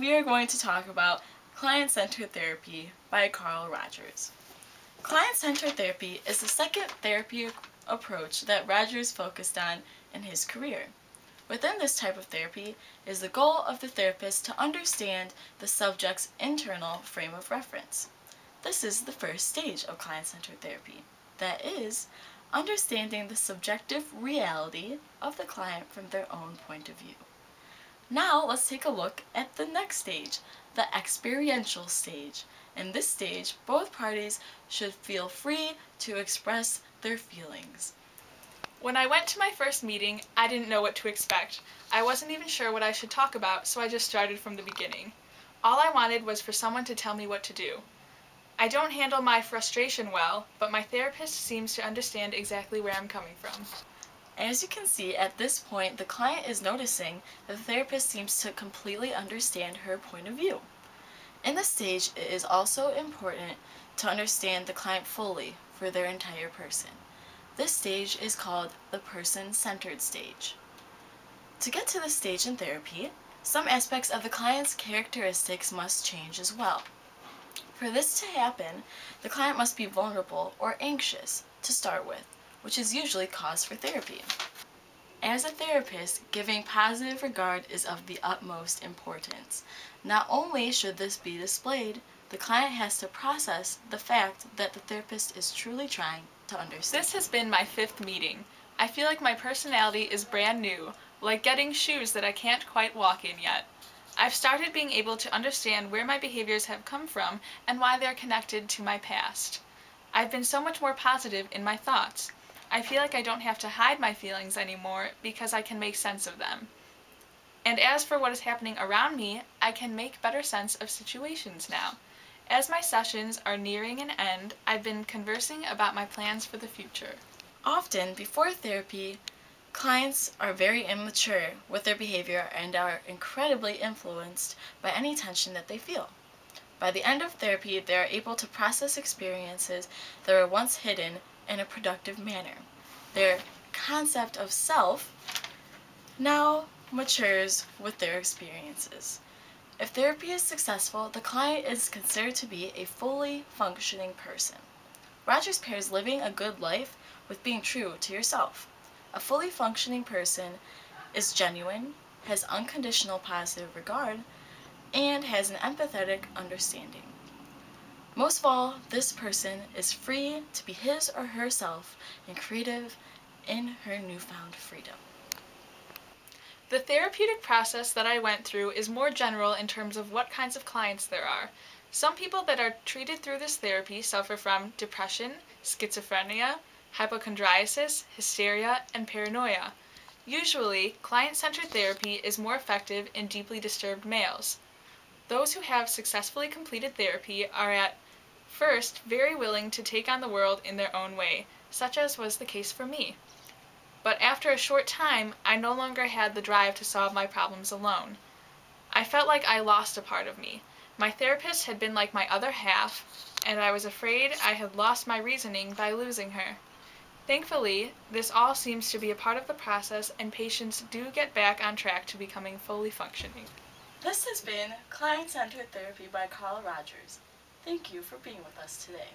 we are going to talk about Client-Centered Therapy by Carl Rogers. Client-centered therapy is the second therapy approach that Rogers focused on in his career. Within this type of therapy is the goal of the therapist to understand the subject's internal frame of reference. This is the first stage of client-centered therapy. That is, understanding the subjective reality of the client from their own point of view. Now let's take a look at the next stage, the experiential stage. In this stage, both parties should feel free to express their feelings. When I went to my first meeting, I didn't know what to expect. I wasn't even sure what I should talk about, so I just started from the beginning. All I wanted was for someone to tell me what to do. I don't handle my frustration well, but my therapist seems to understand exactly where I'm coming from. As you can see, at this point, the client is noticing that the therapist seems to completely understand her point of view. In this stage, it is also important to understand the client fully for their entire person. This stage is called the person-centered stage. To get to this stage in therapy, some aspects of the client's characteristics must change as well. For this to happen, the client must be vulnerable or anxious to start with, which is usually cause for therapy. As a therapist, giving positive regard is of the utmost importance. Not only should this be displayed, the client has to process the fact that the therapist is truly trying to understand. This has been my 5th meeting. I feel like my personality is brand new, like getting shoes that I can't quite walk in yet. I've started being able to understand where my behaviors have come from and why they're connected to my past. I've been so much more positive in my thoughts. I feel like I don't have to hide my feelings anymore because I can make sense of them. And as for what is happening around me, I can make better sense of situations now. As my sessions are nearing an end, I've been conversing about my plans for the future. Often, before therapy, clients are very immature with their behavior and are incredibly influenced by any tension that they feel. By the end of therapy, they are able to process experiences that were once hidden in a productive manner. Their concept of self now matures with their experiences. If therapy is successful, the client is considered to be a fully functioning person. Rogers pairs living a good life with being true to yourself. A fully functioning person is genuine, has unconditional positive regard, and has an empathetic understanding. Most of all, this person is free to be his or herself and creative in her newfound freedom. The therapeutic process that I went through is more general in terms of what kinds of clients there are. Some people that are treated through this therapy suffer from depression, schizophrenia, hypochondriasis, hysteria, and paranoia. Usually, client-centered therapy is more effective in deeply disturbed males. Those who have successfully completed therapy are at first very willing to take on the world in their own way, such as was the case for me. But after a short time, I no longer had the drive to solve my problems alone. I felt like I lost a part of me. My therapist had been like my other half, and I was afraid I had lost my reasoning by losing her. Thankfully, this all seems to be a part of the process, and patients do get back on track to becoming fully functioning. This has been Client-Centered Therapy by Carl Rogers. Thank you for being with us today.